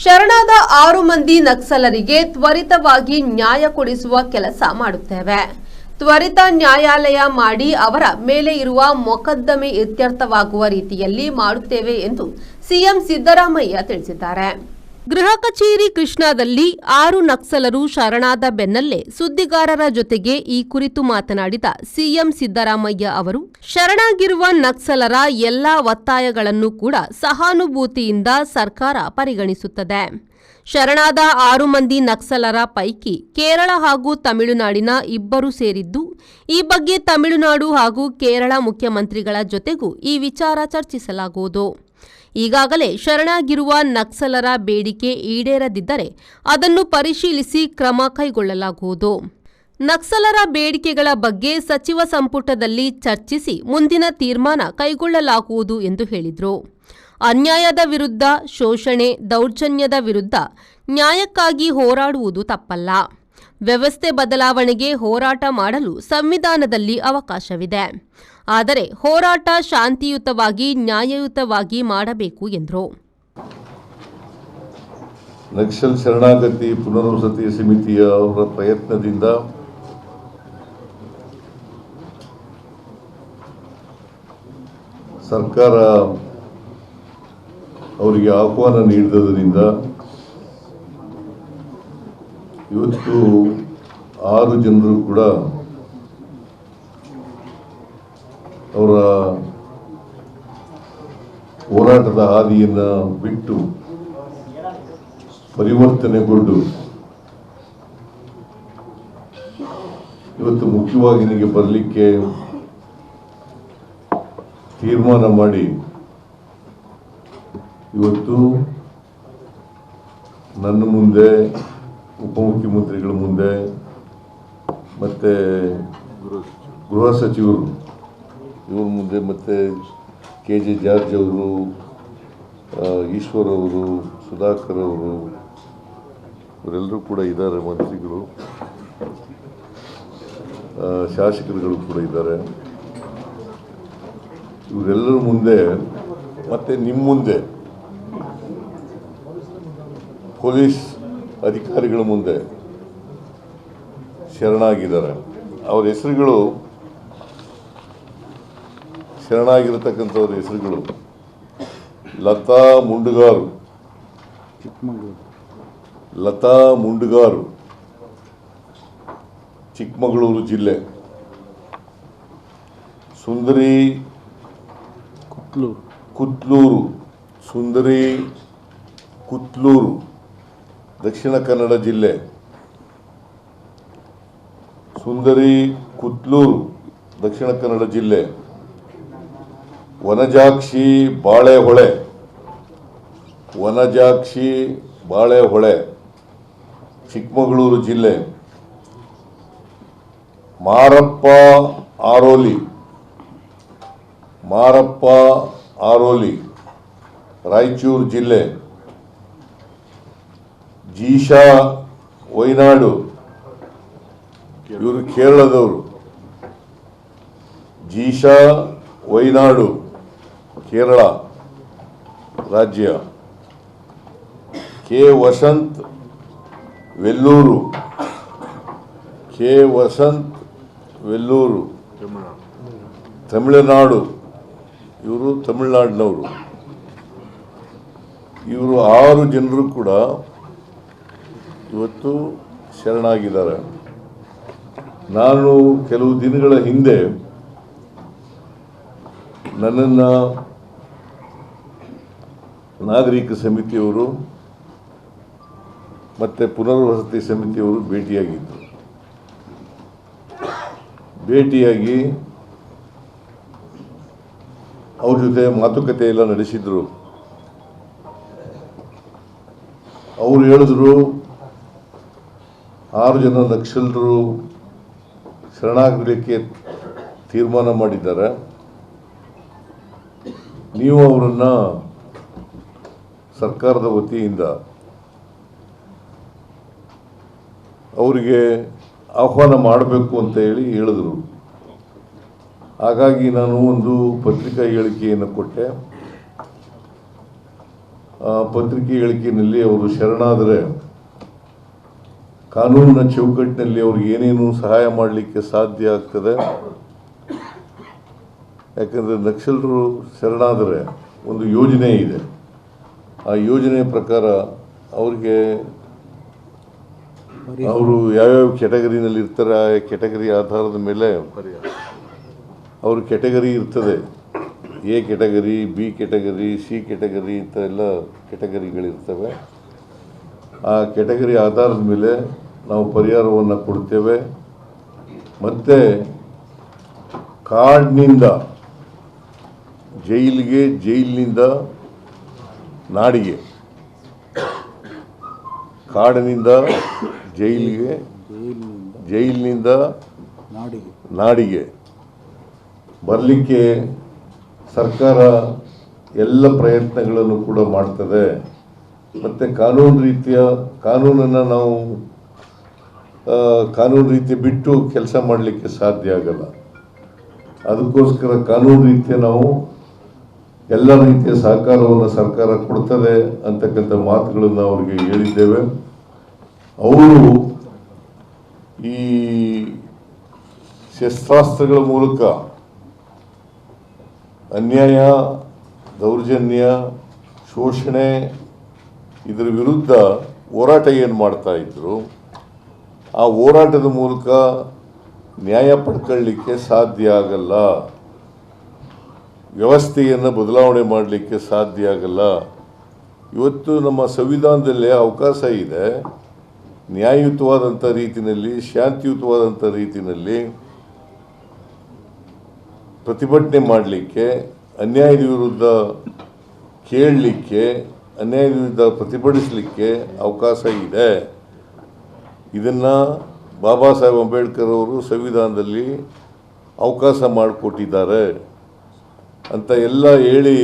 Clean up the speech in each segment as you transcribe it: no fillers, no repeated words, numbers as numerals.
ಶರಣಾದ 6 ಮಂದಿ ನಕ್ಸಲರಿಗೆ ತ್ವರಿತವಾಗಿ ನ್ಯಾಯ ಕೊಡಿಸುವ ಕೆಲಸ ಮಾಡುತ್ತೇವೆ. ತ್ವರಿತ ನ್ಯಾಯಾಲಯ ಮಾಡಿ ಅವರ ಮೇಲೆ ಇರುವ ಮೊಕದ್ದಮೆ ಇತ್ಯರ್ಥವಾಗುವ ರೀತಿಯಲ್ಲಿ ಮಾಡುತ್ತೇವೆ ಎಂದು ಸಿಎಂ ಸಿದ್ದರಾಮಯ್ಯ ತಿಳಿಸಿದ್ದಾರೆ. ಗೃಹ ಕಚೇರಿ ಕೃಷ್ಣಾದಲ್ಲಿ 6 ನಕ್ಸಲರು ಶರಣಾದ ಬೆನ್ನಲ್ಲೇ ಸುದ್ದಿಗಾರರ ಜೊತೆಗೆ ಈ ಕುರಿತು ಮಾತನಾಡಿದ ಸಿಎಂ ಸಿದ್ದರಾಮಯ್ಯ ಅವರು, ಶರಣಾಗಿರುವ ನಕ್ಸಲರ ಎಲ್ಲಾ ಒತ್ತಾಯಗಳನ್ನು ಕೂಡ ಸಹಾನುಭೂತಿಯಿಂದ ಸರ್ಕಾರ ಪರಿಗಣಿಸುತ್ತದೆ. ಶರಣಾದ 6 ಮಂದಿ ನಕ್ಸಲರ ಪೈಕಿ ಕೇರಳ ಹಾಗೂ ತಮಿಳುನಾಡಿನ 2 ಸೇರಿದ್ದು, ಈ ಬಗ್ಗೆ ತಮಿಳುನಾಡು ಹಾಗೂ ಕೇರಳ ಮುಖ್ಯಮಂತ್ರಿಗಳ ಜೊತೆಗೂ ಈ ವಿಚಾರ ಚರ್ಚಿಸಲಾಗುವುದು. ಈಗಾಗಲೇ ಶರಣಾಗಿರುವ ನಕ್ಸಲರ ಬೇಡಿಕೆ ಈಡೇರದಿದ್ದರೆ ಅದನ್ನು ಪರಿಶೀಲಿಸಿ ಕ್ರಮ ಕೈಗೊಳ್ಳಲಾಗುವುದು. ನಕ್ಸಲರ ಬೇಡಿಕೆಗಳ ಬಗ್ಗೆ ಸಚಿವ ಸಂಪುಟದಲ್ಲಿ ಚರ್ಚಿಸಿ ಮುಂದಿನ ತೀರ್ಮಾನ ಕೈಗೊಳ್ಳಲಾಗುವುದು ಎಂದು ಹೇಳಿದರು. ಅನ್ಯಾಯದ ವಿರುದ್ಧ, ಶೋಷಣೆ, ದೌರ್ಜನ್ಯದ ವಿರುದ್ಧ ನ್ಯಾಯಕ್ಕಾಗಿ ಹೋರಾಡುವುದು ತಪ್ಪಲ್ಲ. ವ್ಯವಸ್ಥೆ ಬದಲಾವಣೆಗೆ ಹೋರಾಟ ಮಾಡಲು ಸಂವಿಧಾನದಲ್ಲಿ ಅವಕಾಶವಿದೆ. ಆದರೆ ಹೋರಾಟ ಶಾಂತಿಯುತವಾಗಿ, ನ್ಯಾಯಯುತವಾಗಿ ಮಾಡಬೇಕು ಎಂದರು. ನಕ್ಸಲ್ ಶರಣಾಗತಿ ಪುನರ್ವಸತಿ ಸಮಿತಿಯ ಅವರ ಪ್ರಯತ್ನದಿಂದ ಸರ್ಕಾರ ಅವರಿಗೆ ಆಹ್ವಾನ ನೀಡಿದ್ದರಿಂದ ಇವತ್ತು 6 ಜನರು ಕೂಡ ಅವರ ಹೋರಾಟದ ಹಾದಿಯನ್ನು ಬಿಟ್ಟು ಪರಿವರ್ತನೆಗೊಂಡು ಇವತ್ತು ಮುಖ್ಯವಾಹಿನಿಗೆ ಬರಲಿಕ್ಕೆ ತೀರ್ಮಾನ ಮಾಡಿ ಇವತ್ತು ನನ್ನ ಮುಂದೆ, ಉಪಮುಖ್ಯಮಂತ್ರಿಗಳ ಮುಂದೆ ಮತ್ತು ಗೃಹ ಸಚಿವರು ಇವ್ರ ಮುಂದೆ ಮತ್ತು KJ ಜಾರ್ಜ್ ಅವರು, ಈಶ್ವರ್ ಅವರು, ಸುಧಾಕರ್ ಅವರು, ಇವರೆಲ್ಲರೂ ಕೂಡ ಇದ್ದಾರೆ. ಮಂತ್ರಿಗಳು, ಶಾಸಕರುಗಳು ಕೂಡ ಇದ್ದಾರೆ. ಇವರೆಲ್ಲರ ಮುಂದೆ ಮತ್ತು ನಿಮ್ಮ ಮುಂದೆ ಪೊಲೀಸ್ ಅಧಿಕಾರಿಗಳ ಮುಂದೆ ಶರಣಾಗಿದ್ದಾರೆ. ಅವರ ಹೆಸರುಗಳು, ಶರಣಾಗಿರತಕ್ಕಂಥವ್ರ ಹೆಸರುಗಳು: ಲತಾ ಮುಂಡುಗಾರು, ಚಿಕ್ಕಮಗಳೂರು ಜಿಲ್ಲೆ; ಸುಂದರಿ ಕುತ್ಲೂರು, ದಕ್ಷಿಣ ಕನ್ನಡ ಜಿಲ್ಲೆ; ಸುಂದರಿ ಕುತ್ಲೂರು, ದಕ್ಷಿಣ ಕನ್ನಡ ಜಿಲ್ಲೆ; ವನಜಾಕ್ಷಿ ಬಾಳೆಹೊಳೆ, ಚಿಕ್ಕಮಗಳೂರು ಜಿಲ್ಲೆ; ಮಾರಪ್ಪ ಆರೋಲಿ, ರಾಯಚೂರು ಜಿಲ್ಲೆ; ಜೀಶಾ ವೈನಾಡು, ಇವರು ಕೇರಳದವರು; ಜೀಶಾ ವೈನಾಡು, ಕೇರಳ ರಾಜ್ಯ; ಕೆ ವಸಂತ್ ವೆಲ್ಲೂರು, ತಮಿಳುನಾಡು, ಇವರು ತಮಿಳುನಾಡಿನವರು. ಇವರು 6 ಜನರು ಕೂಡ ಇವತ್ತು ಶರಣಾಗಿದ್ದಾರೆ. ನಾನು ಕೆಲವು ದಿನಗಳ ಹಿಂದೆ ನನ್ನನ್ನು ನಾಗರಿಕ ಸಮಿತಿಯವರು ಮತ್ತು ಪುನರ್ವಸತಿ ಸಮಿತಿಯವರು ಭೇಟಿಯಾಗಿ ಅವ್ರ ಜೊತೆ ಮಾತುಕತೆ ಎಲ್ಲ ನಡೆಸಿದ್ರು. ಅವರು ಹೇಳಿದ್ರು, 6 ಜನ ನಕ್ಸಲರು ಶರಣಾಗಲಿಕ್ಕೆ ತೀರ್ಮಾನ ಮಾಡಿದ್ದಾರೆ. ನೀವು ಅವರನ್ನು ಸರ್ಕಾರದ ವತಿಯಿಂದ ಅವರಿಗೆ ಆಹ್ವಾನ ಮಾಡಬೇಕು ಅಂತ ಹೇಳಿದರು. ಹಾಗಾಗಿ ನಾನು ಒಂದು ಪತ್ರಿಕಾ ಹೇಳಿಕೆಯನ್ನು ಕೊಟ್ಟೆ. ಪತ್ರಿಕೆ ಹೇಳಿಕೆಯಲ್ಲಿ ಅವರು ಶರಣಾದರೆ ಕಾನೂನಿನ ಚೌಕಟ್ಟಿನಲ್ಲಿ ಅವ್ರಿಗೆ ಏನೇನು ಸಹಾಯ ಮಾಡಲಿಕ್ಕೆ ಸಾಧ್ಯ ಆಗ್ತದೆ. ಯಾಕಂದರೆ ನಕ್ಸಲರು ಶರಣಾದರೆ ಒಂದು ಯೋಜನೆ ಇದೆ. ಆ ಯೋಜನೆ ಪ್ರಕಾರ ಅವ್ರಿಗೆ ಅವರು ಯಾವ್ಯಾವ ಕ್ಯಾಟಗರಿನಲ್ಲಿ ಇರ್ತಾರೆ, ಆ ಕ್ಯಾಟಗರಿ ಆಧಾರದ ಮೇಲೆ ಅವ್ರ ಕ್ಯಾಟಗರಿ ಇರ್ತದೆ. A category, B category, C category ಇಂಥ ಎಲ್ಲ ಕ್ಯಾಟಗರಿಗಳಿರ್ತವೆ. ಆ ಕ್ಯಾಟಗರಿ ಆಧಾರದ ಮೇಲೆ ನಾವು ಪರಿಹಾರವನ್ನು ಕೊಡ್ತೇವೆ. ಮತ್ತು ಕಾಡಿನಿಂದ ಜೈಲಿಗೆ, ಜೈಲಿನಿಂದ ನಾಡಿಗೆ, ಕಾಡಿನಿಂದ ಜೈಲಿಗೆ, ಜೈಲಿನಿಂದ ನಾಡಿಗೆ ಬರಲಿಕ್ಕೆ ಸರ್ಕಾರ ಎಲ್ಲ ಪ್ರಯತ್ನಗಳನ್ನು ಕೂಡ ಮಾಡ್ತದೆ. ಮತ್ತು ಕಾನೂನನ್ನು ನಾವು ಕಾನೂನು ರೀತಿ ಬಿಟ್ಟು ಕೆಲಸ ಮಾಡಲಿಕ್ಕೆ ಸಾಧ್ಯ ಆಗಲ್ಲ. ಅದಕ್ಕೋಸ್ಕರ ಕಾನೂನು ರೀತಿಯ ನಾವು ಎಲ್ಲ ರೀತಿಯ ಸಹಕಾರವನ್ನು ಸರ್ಕಾರ ಕೊಡ್ತದೆ ಅಂತಕ್ಕಂಥ ಮಾತುಗಳನ್ನು ಅವರಿಗೆ ಹೇಳಿದ್ದೇವೆ. ಅವರು ಈ ಶಸ್ತ್ರಾಸ್ತ್ರಗಳ ಮೂಲಕ ಅನ್ಯಾಯ, ದೌರ್ಜನ್ಯ, ಶೋಷಣೆ ಇದರ ವಿರುದ್ಧ ಹೋರಾಟ ಏನು ಮಾಡ್ತಾ ಇದ್ರು, ಆ ಹೋರಾಟದ ಮೂಲಕ ನ್ಯಾಯ ಪಡ್ಕೊಳ್ಳಿಕ್ಕೆ ಸಾಧ್ಯ ಆಗಲ್ಲ. ವ್ಯವಸ್ಥೆಯನ್ನು ಬದಲಾವಣೆ ಮಾಡಲಿಕ್ಕೆ ಸಾಧ್ಯ ಆಗಲ್ಲ. ಇವತ್ತು ನಮ್ಮ ಸಂವಿಧಾನದಲ್ಲೇ ಅವಕಾಶ ಇದೆ. ನ್ಯಾಯಯುತವಾದಂಥ ರೀತಿಯಲ್ಲಿ, ಶಾಂತಿಯುತವಾದಂಥ ರೀತಿಯಲ್ಲಿ ಪ್ರತಿಭಟನೆ ಮಾಡಲಿಕ್ಕೆ, ಅನ್ಯಾಯದ ವಿರುದ್ಧ ಕೇಳಲಿಕ್ಕೆ, ಅನ್ಯಾಯದ ವಿರುದ್ಧ ಪ್ರತಿಭಟಿಸಲಿಕ್ಕೆ ಅವಕಾಶ ಇದೆ. ಇದನ್ನು ಬಾಬಾ ಸಾಹೇಬ್ ಅಂಬೇಡ್ಕರ್ ಅವರು ಸಂವಿಧಾನದಲ್ಲಿ ಅವಕಾಶ ಮಾಡಿಕೊಟ್ಟಿದ್ದಾರೆ ಅಂತ ಎಲ್ಲ ಹೇಳಿ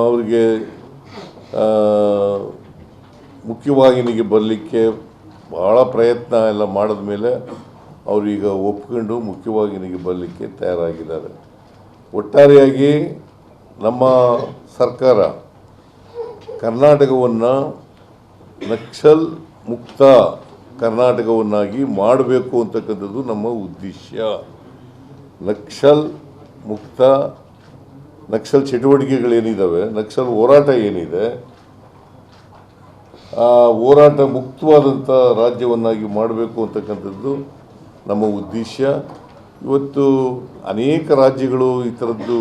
ಅವರಿಗೆ ಮುಖ್ಯವಾಹಿನಿಗೆ ಬರಲಿಕ್ಕೆ ಭಾಳ ಪ್ರಯತ್ನ ಎಲ್ಲ ಮಾಡಿದ ಮೇಲೆ ಅವರೀಗ ಒಪ್ಕೊಂಡು ಮುಖ್ಯವಾಹಿನಿಗೆ ಬರಲಿಕ್ಕೆ ತಯಾರಾಗಿದ್ದಾರೆ. ಒಟ್ಟಾರೆಯಾಗಿ ನಮ್ಮ ಸರ್ಕಾರ ಕರ್ನಾಟಕವನ್ನು ನಕ್ಸಲ್ ಮುಕ್ತ ಕರ್ನಾಟಕವನ್ನಾಗಿ ಮಾಡಬೇಕು ಅಂತಕ್ಕಂಥದ್ದು ನಮ್ಮ ಉದ್ದೇಶ. ನಕ್ಸಲ್ ಮುಕ್ತ, ನಕ್ಸಲ್ ಚಟುವಟಿಕೆಗಳೇನಿದ್ದಾವೆ, ನಕ್ಸಲ್ ಹೋರಾಟ ಏನಿದೆ, ಆ ಹೋರಾಟ ಮುಕ್ತವಾದಂಥ ರಾಜ್ಯವನ್ನಾಗಿ ಮಾಡಬೇಕು ಅಂತಕ್ಕಂಥದ್ದು ನಮ್ಮ ಉದ್ದೇಶ. ಇವತ್ತು ಅನೇಕ ರಾಜ್ಯಗಳು ಈ ಥರದ್ದು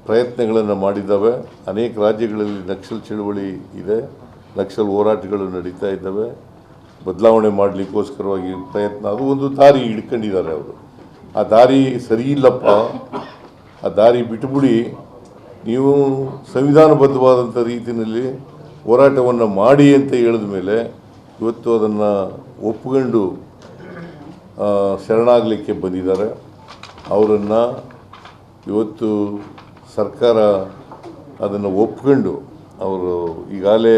ಪ್ರಯತ್ನಗಳನ್ನು ಮಾಡಿದ್ದಾವೆ. ಅನೇಕ ರಾಜ್ಯಗಳಲ್ಲಿ ನಕ್ಸಲ್ ಚಳುವಳಿ ಇದೆ, ನಕ್ಸಲ್ ಹೋರಾಟಗಳು ನಡೀತಾ ಇದ್ದಾವೆ. ಬದಲಾವಣೆ ಮಾಡಲಿಕ್ಕೋಸ್ಕರವಾಗಿ ಪ್ರಯತ್ನ, ಅದು ಒಂದು ದಾರಿ ಹಿಡ್ಕೊಂಡಿದ್ದಾರೆ ಅವರು. ಆ ದಾರಿ ಸರಿ ಇಲ್ಲಪ್ಪ, ಆ ದಾರಿ ಬಿಟ್ಟುಬಿಡಿ, ನೀವು ಸಂವಿಧಾನಬದ್ಧವಾದಂಥ ರೀತಿಯಲ್ಲಿ ಹೋರಾಟವನ್ನು ಮಾಡಿ ಅಂತ ಹೇಳಿದ ಮೇಲೆ ಇವತ್ತು ಅದನ್ನು ಒಪ್ಕೊಂಡು ಶರಣಾಗಲಿಕ್ಕೆ ಬಂದಿದ್ದಾರೆ. ಅವರನ್ನು ಇವತ್ತು ಸರ್ಕಾರ ಅದನ್ನು ಒಪ್ಕೊಂಡು ಅವರು ಈಗಾಗಲೇ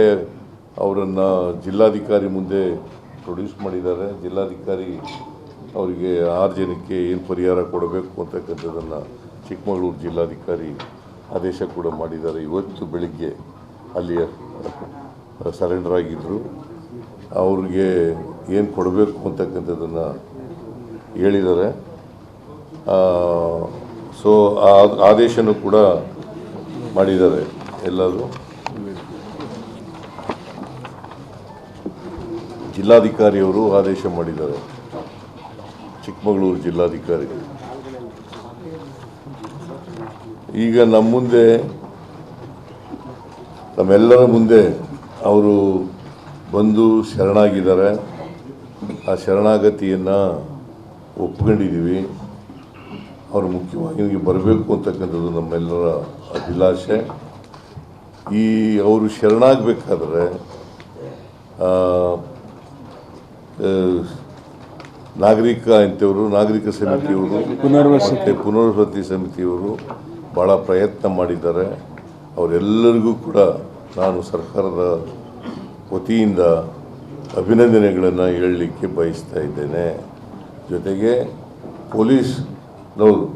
ಅವರನ್ನು ಜಿಲ್ಲಾಧಿಕಾರಿ ಮುಂದೆ ಪ್ರೊಡ್ಯೂಸ್ ಮಾಡಿದ್ದಾರೆ. ಜಿಲ್ಲಾಧಿಕಾರಿ ಅವರಿಗೆ 6 ಜನಕ್ಕೆ ಏನು ಪರಿಹಾರ ಕೊಡಬೇಕು ಅಂತಕ್ಕಂಥದ್ದನ್ನು ಚಿಕ್ಕಮಗಳೂರು ಜಿಲ್ಲಾಧಿಕಾರಿ ಆದೇಶ ಕೂಡ ಮಾಡಿದ್ದಾರೆ. ಇವತ್ತು ಬೆಳಿಗ್ಗೆ ಅಲ್ಲಿಯ ಸರೆಂಡರ್ ಆಗಿದ್ದರು. ಅವ್ರಿಗೆ ಏನು ಕೊಡಬೇಕು ಅಂತಕ್ಕಂಥದ್ದನ್ನು ಹೇಳಿದ್ದಾರೆ. ಸೊ ಆ ಆದೇಶನೂ ಕೂಡ ಮಾಡಿದ್ದಾರೆ. ಎಲ್ಲರೂ ಜಿಲ್ಲಾಧಿಕಾರಿಯವರು ಆದೇಶ ಮಾಡಿದ್ದಾರೆ, ಚಿಕ್ಕಮಗಳೂರು ಜಿಲ್ಲಾಧಿಕಾರಿ. ಈಗ ನಮ್ಮ ಮುಂದೆ, ನಮ್ಮೆಲ್ಲರ ಮುಂದೆ ಅವರು ಬಂದು ಶರಣಾಗಿದ್ದಾರೆ. ಆ ಶರಣಾಗತಿಯನ್ನು ಒಪ್ಕೊಂಡಿದ್ದೀವಿ. ಅವರು ಮುಖ್ಯವಾಗಿ ಬರಬೇಕು ಅಂತಕ್ಕಂಥದ್ದು ನಮ್ಮೆಲ್ಲರ ಅಭಿಲಾಷೆ. ಅವರು ಶರಣಾಗಬೇಕಾದ್ರೆ ನಾಗರಿಕ ಸಮಿತಿಯವರು ಮತ್ತು ಪುನರ್ವಸತಿ ಸಮಿತಿಯವರು ಭಾಳ ಪ್ರಯತ್ನ ಮಾಡಿದ್ದಾರೆ. ಅವರೆಲ್ಲರಿಗೂ ಕೂಡ ನಾನು ಸರ್ಕಾರದ ವತಿಯಿಂದ ಅಭಿನಂದನೆಗಳನ್ನು ಹೇಳಲಿಕ್ಕೆ ಬಯಸ್ತಾ ಇದ್ದೇನೆ. ಜೊತೆಗೆ ಪೊಲೀಸ್ನವರು,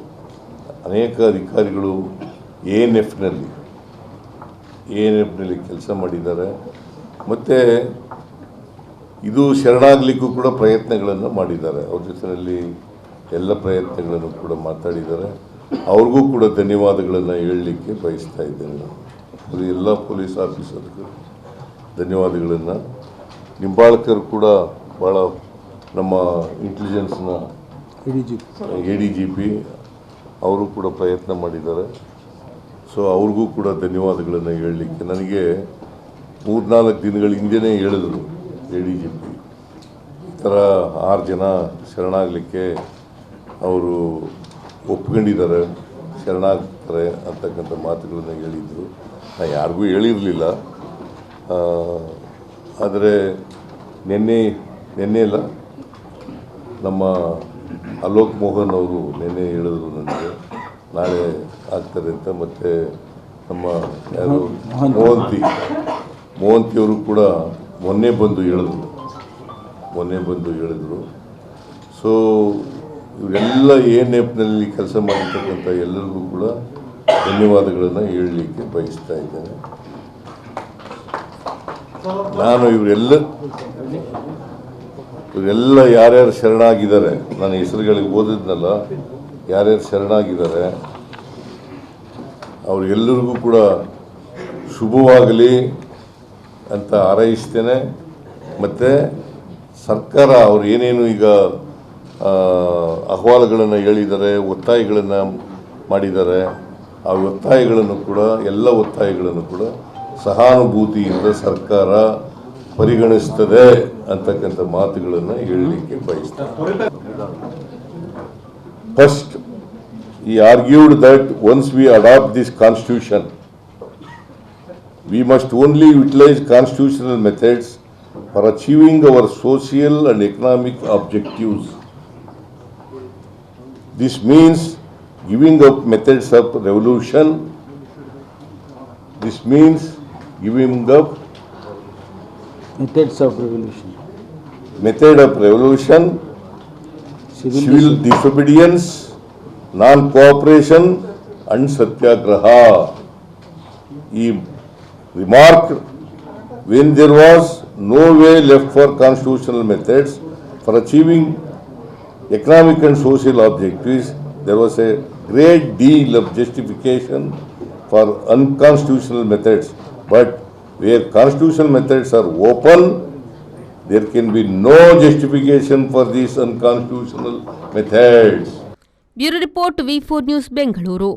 ಅನೇಕ ಅಧಿಕಾರಿಗಳು ANFನಲ್ಲಿ ANFನಲ್ಲಿ ಕೆಲಸ ಮಾಡಿದ್ದಾರೆ. ಮತ್ತು ಇದು ಶರಣಾಗಲಿಕ್ಕೂ ಕೂಡ ಪ್ರಯತ್ನಗಳನ್ನು ಮಾಡಿದ್ದಾರೆ. ಅವ್ರ ಜೊತೆಯಲ್ಲಿ ಎಲ್ಲ ಪ್ರಯತ್ನಗಳನ್ನು ಕೂಡ ಮಾತಾಡಿದ್ದಾರೆ. ಅವ್ರಿಗೂ ಕೂಡ ಧನ್ಯವಾದಗಳನ್ನು ಹೇಳಲಿಕ್ಕೆ ಬಯಸ್ತಾ ಇದ್ದೇನೆ. ಅದು ಎಲ್ಲ ಪೊಲೀಸ್ ಆಫೀಸರ್ಗೂ ಧನ್ಯವಾದಗಳನ್ನು. ನಿಂಬಾಳ್ಕರ್ ಕೂಡ ಭಾಳ ನಮ್ಮ ಇಂಟೆಲಿಜೆನ್ಸ್ನ ADGP ಅವರು ಕೂಡ ಪ್ರಯತ್ನ ಮಾಡಿದ್ದಾರೆ. ಸೊ ಅವ್ರಿಗೂ ಕೂಡ ಧನ್ಯವಾದಗಳನ್ನು ಹೇಳಲಿಕ್ಕೆ ನನಗೆ 3-4 ದಿನಗಳ ಹಿಂದೆಯೇ ಹೇಳಿದ್ರು ADGP ಈ ಥರ 6 ಜನ ಶರಣಾಗಲಿಕ್ಕೆ ಅವರು ಒಪ್ಕೊಂಡಿದ್ದಾರೆ, ಶರಣಾಗ್ತಾರೆ ಅಂತಕ್ಕಂಥ ಮಾತುಗಳನ್ನು ಹೇಳಿದರು. ನಾನು ಯಾರಿಗೂ ಹೇಳಿರಲಿಲ್ಲ. ಆದರೆ ನಿನ್ನೆ ಇಲ್ಲ, ನಮ್ಮ ಅಲೋಕ್ ಮೋಹನ್ ಅವರು ನಿನ್ನೆ ಹೇಳಿದ್ರು ನನಗೆ ನಾಳೆ ಆಗ್ತಾರೆ ಅಂತ. ಮತ್ತು ನಮ್ಮ ಯಾರು ಮೋಹಂತಿಯವರು ಕೂಡ ಮೊನ್ನೆ ಬಂದು ಹೇಳಿದ್ರು. ಸೊ ಇವರೆಲ್ಲ ANFನಲ್ಲಿ ಕೆಲಸ ಮಾಡಿರ್ತಕ್ಕಂಥ ಎಲ್ಲರಿಗೂ ಕೂಡ ಧನ್ಯವಾದಗಳನ್ನು ಹೇಳಲಿಕ್ಕೆ ಬಯಸ್ತಾ ಇದ್ದೇನೆ. ನಾನು ಇವರೆಲ್ಲ ಯಾರ್ಯಾರು ಶರಣಾಗಿದ್ದಾರೆ, ನಾನು ಹೆಸರುಗಳಿಗೆ ಓದಿದ್ನಲ್ಲ, ಯಾರ್ಯಾರು ಶರಣಾಗಿದ್ದಾರೆ ಅವರಿಗೆಲ್ಲರಿಗೂ ಕೂಡ ಶುಭವಾಗಲಿ ಅಂತ ಹಾರೈಸ್ತೇನೆ. ಮತ್ತು ಸರ್ಕಾರ ಅವರು ಏನೇನು ಈಗ ಅಹವಾಲುಗಳನ್ನು ಹೇಳಿದ್ದಾರೆ, ಒತ್ತಾಯಗಳನ್ನು ಮಾಡಿದ್ದಾರೆ, ಆ ಒತ್ತಾಯಗಳನ್ನು ಕೂಡ ಎಲ್ಲ ಒತ್ತಾಯಗಳನ್ನು ಕೂಡ ಸಹಾನುಭೂತಿಯಿಂದ ಸರ್ಕಾರ ಪರಿಗಣಿಸ್ತದೆ ಅಂತಕ್ಕಂಥ ಮಾತುಗಳನ್ನು ಹೇಳಲಿಕ್ಕೆ ಬಯಸ್ತಾರೆ. First, he argued that once we adopt this constitution, we must only utilize constitutional methods for achieving our social and economic objectives. This means giving up methods of revolution. This means giving up methods of revolution, method of revolution, civil disobedience, non-cooperation and satyagraha. He remarked, when there was no way left for constitutional methods for achieving economic and social objectives, there was a great deal of justification for unconstitutional methods. But where constitutional methods are open, there can be no justification for these unconstitutional methods. Bureau report V4 news Bengaluru.